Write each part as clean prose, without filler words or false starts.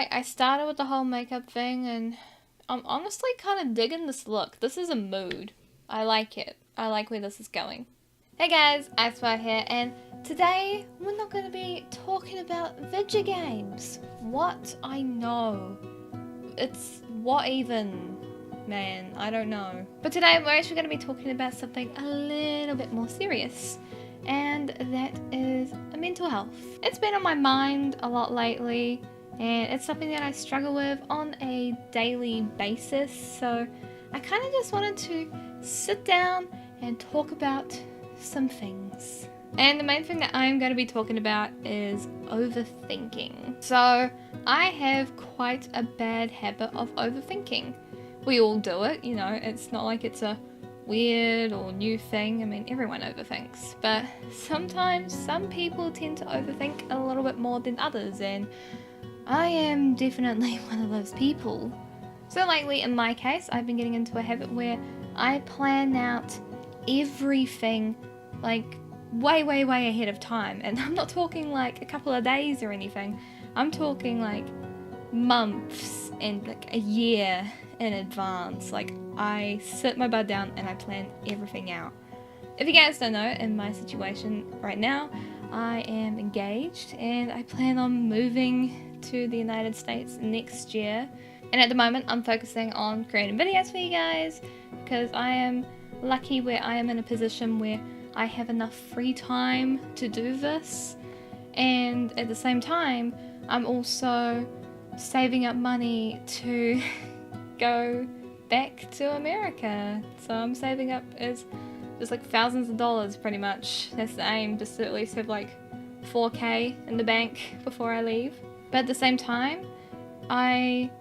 I started with the whole makeup thing, and I'm honestly kind of digging this look. This is a mood. I like it. I like where this is going. Hey guys, IceWire here, and today we're not going to be talking about video games. What? I know. It's what even? Man, I don't know. But today we're actually going to be talking about something a little bit more serious, and that is mental health. It's been on my mind a lot lately, and it's something that I struggle with on a daily basis, so I kind of just wanted to sit down and talk about some things. And the main thing that I'm going to be talking about is overthinking. So I have quite a bad habit of overthinking. We all do it, you know, it's not like it's a weird or new thing. I mean, everyone overthinks, but sometimes some people tend to overthink a little bit more than others, and I am definitely one of those people. So lately, in my case, I've been getting into a habit where I plan out everything like way ahead of time, and I'm not talking like a couple of days or anything. I'm talking like months and like a year in advance. Like, I sit my butt down and I plan everything out. If you guys don't know, in my situation right now, I am engaged and I plan on moving to the United States next year. And at the moment, I'm focusing on creating videos for you guys because I am lucky where I am in a position where I have enough free time to do this. And at the same time, I'm also saving up money to go back to America. So I'm saving up as just like thousands of dollars pretty much. That's the aim, just to at least have like $4,000 in the bank before I leave. But at the same time, I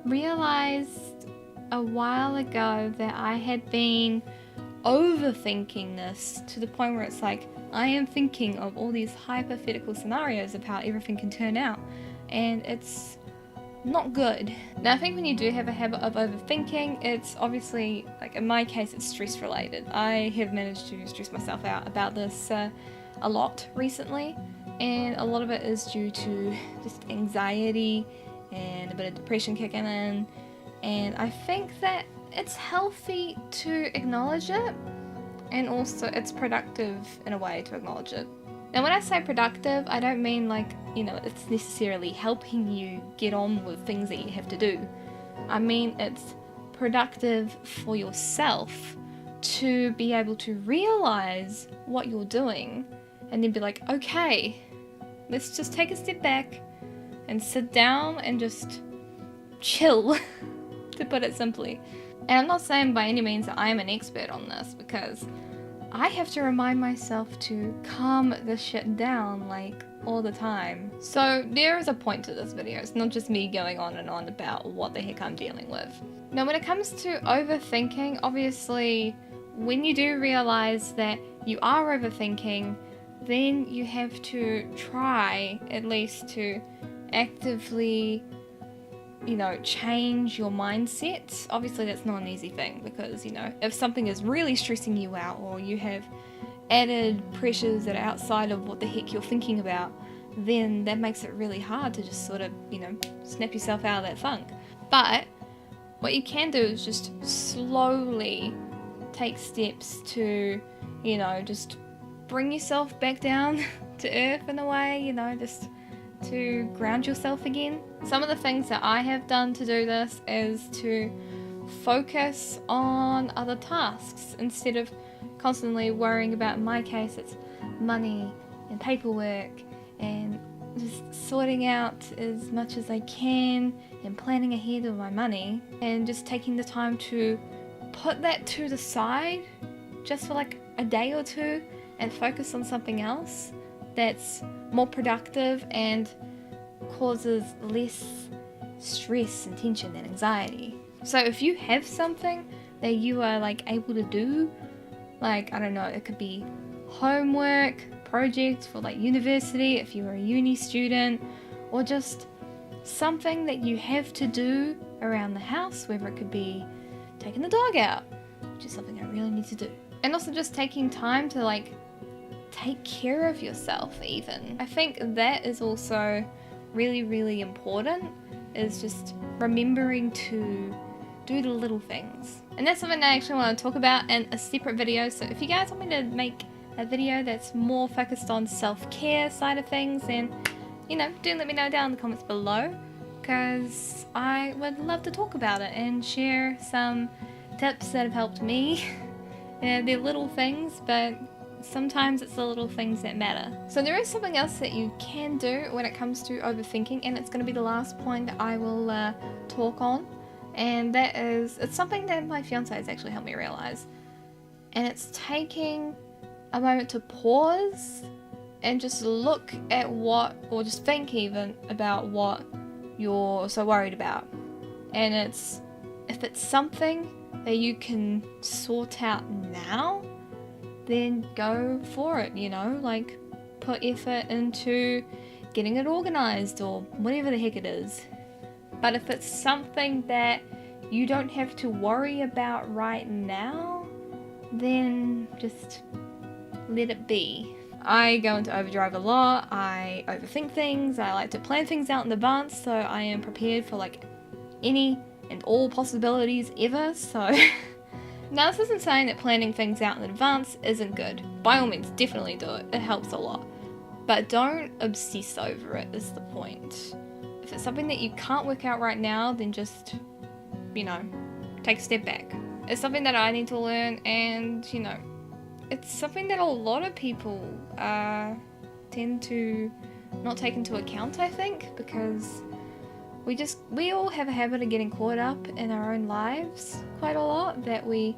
realized a while ago that I had been overthinking this to the point where it's like I am thinking of all these hypothetical scenarios of how everything can turn out, and it's not good. Now, I think when you do have a habit of overthinking, it's obviously, like in my case, it's stress related. I have managed to stress myself out about this a lot recently, and a lot of it is due to just anxiety and a bit of depression kicking in, and I think that it's healthy to acknowledge it, and also it's productive in a way to acknowledge it. Now, when I say productive, I don't mean like, you know, it's necessarily helping you get on with things that you have to do. I mean it's productive for yourself to be able to realize what you're doing and then be like, okay, let's just take a step back and sit down and just chill, to put it simply. And I'm not saying by any means that I am an expert on this, because I have to remind myself to calm this shit down like all the time. So there is a point to this video. It's not just me going on and on about what the heck I'm dealing with. Now, when it comes to overthinking, obviously when you do realize that you are overthinking, then you have to try at least to actively, you know, change your mindset. Obviously that's not an easy thing, because, you know, if something is really stressing you out, or you have added pressures that are outside of what the heck you're thinking about, then that makes it really hard to just sort of, you know, snap yourself out of that funk. But what you can do is just slowly take steps to, you know, just bring yourself back down to earth in a way, you know, just to ground yourself again. Some of the things that I have done to do this is to focus on other tasks instead of constantly worrying about, in my case, it's money and paperwork and just sorting out as much as I can and planning ahead with my money, and just taking the time to put that to the side just for like a day or two and focus on something else that's more productive and causes less stress and tension and anxiety. So if you have something that you are like able to do, like, I don't know, it could be homework, projects for like university if you're a uni student, or just something that you have to do around the house, whether it could be taking the dog out, which is something I really need to do, and also just taking time to like take care of yourself even. I think that is also really important, is just remembering to do the little things. And that's something I actually want to talk about in a separate video. So if you guys want me to make a video that's more focused on self-care side of things, then, you know, do let me know down in the comments below, because I would love to talk about it and share some tips that have helped me. They're little things, but sometimes it's the little things that matter. So there is something else that you can do when it comes to overthinking, and it's going to be the last point that I will talk on. And that is, it's something that my fiance has actually helped me realize. And it's taking a moment to pause and just look at what, or just think even about what you're so worried about. And it's, if it's something that you can sort out now, then go for it, you know, like put effort into getting it organized or whatever the heck it is. But if it's something that you don't have to worry about right now, then just let it be. I go into overdrive a lot, I overthink things, I like to plan things out in advance so I am prepared for like any and all possibilities ever, so now this isn't saying that planning things out in advance isn't good. By all means, definitely do it, it helps a lot. But don't obsess over it is the point. If it's something that you can't work out right now, then just, you know, take a step back. It's something that I need to learn, and, you know, it's something that a lot of people tend to not take into account, I think, because we all have a habit of getting caught up in our own lives quite a lot, that we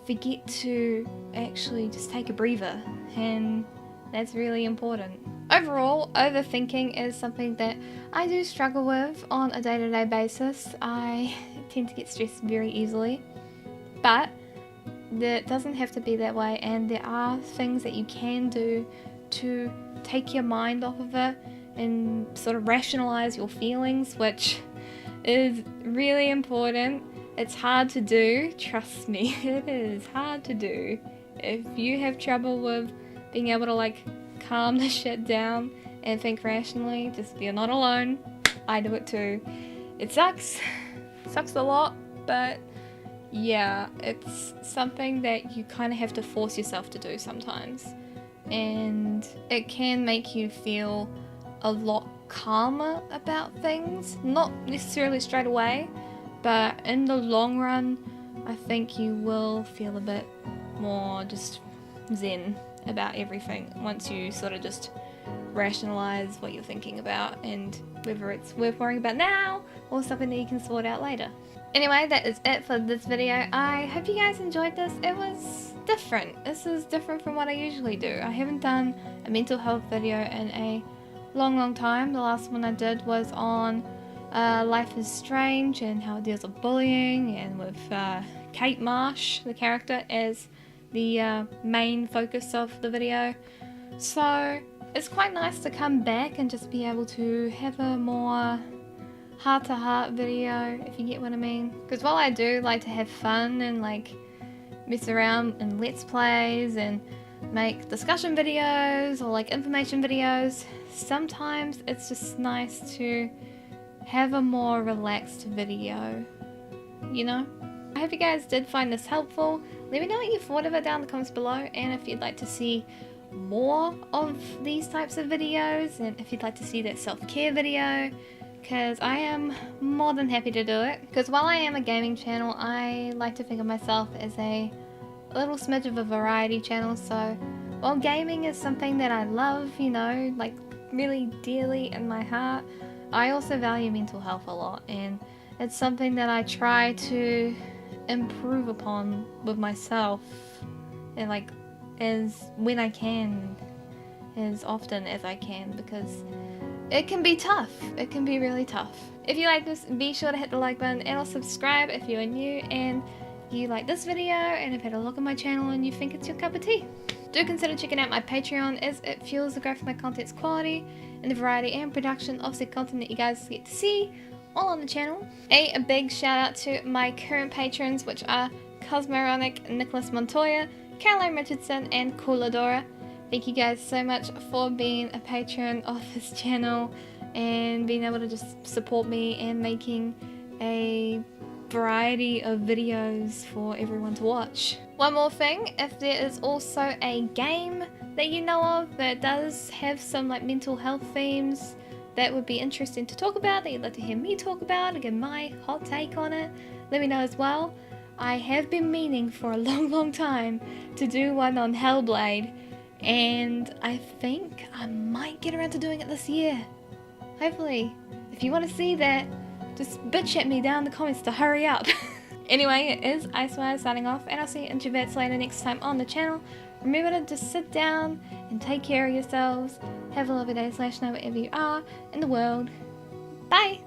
forget to actually just take a breather, and that's really important. Overall, overthinking is something that I do struggle with on a day-to-day basis. I tend to get stressed very easily, but it doesn't have to be that way, and there are things that you can do to take your mind off of it and sort of rationalize your feelings, which is really important. It's hard to do, trust me, it is hard to do. If you have trouble with being able to like calm the shit down and think rationally, just you're not alone. I do it too. It sucks a lot, but yeah, it's something that you kind of have to force yourself to do sometimes, and it can make you feel a lot calmer about things, not necessarily straight away, but in the long run I think you will feel a bit more just zen about everything once you sort of just rationalize what you're thinking about and whether it's worth worrying about now or something that you can sort out later. Anyway, that is it for this video. I hope you guys enjoyed this. It was different. This is different from what I usually do. I haven't done a mental health video in a long time. The last one I did was on Life is Strange and how it deals with bullying, and with Kate Marsh, the character, as the main focus of the video. So it's quite nice to come back and just be able to have a more heart-to-heart video, if you get what I mean. Because while I do like to have fun and like mess around in let's plays and make discussion videos or like information videos, sometimes it's just nice to have a more relaxed video, you know? I hope you guys did find this helpful. Let me know what you thought of it down in the comments below, and if you'd like to see more of these types of videos, and if you'd like to see that self-care video, because I am more than happy to do it. Because while I am a gaming channel, I like to think of myself as a little smidge of a variety channel. So while gaming is something that I love, you know, like really dearly in my heart, I also value mental health a lot, and it's something that I try to improve upon with myself, and like as when I can, as often as I can, because it can be tough. It can be really tough. If you like this, be sure to hit the like button and also subscribe if you are new and you like this video and have had a look at my channel and you think it's your cup of tea. Do consider checking out my Patreon, as it fuels the growth of my content's quality and the variety and production of the content that you guys get to see all on the channel. A big shout out to my current patrons, which are Cosmoronic, Nicholas Montoya, Caroline Richardson, and Cooladora. Thank you guys so much for being a patron of this channel, and being able to just support me and making a variety of videos for everyone to watch. One more thing, if there is also a game that you know of that does have some like mental health themes that would be interesting to talk about, that you'd like to hear me talk about and give my hot take on it, let me know as well. I have been meaning for a long time to do one on Hellblade, and I think I might get around to doing it this year. Hopefully. If you want to see that, just bitch at me down in the comments to hurry up. Anyway, it is IceWire signing off, and I'll see you introverts later next time on the channel. Remember to just sit down and take care of yourselves. Have a lovely day / night wherever you are in the world. Bye!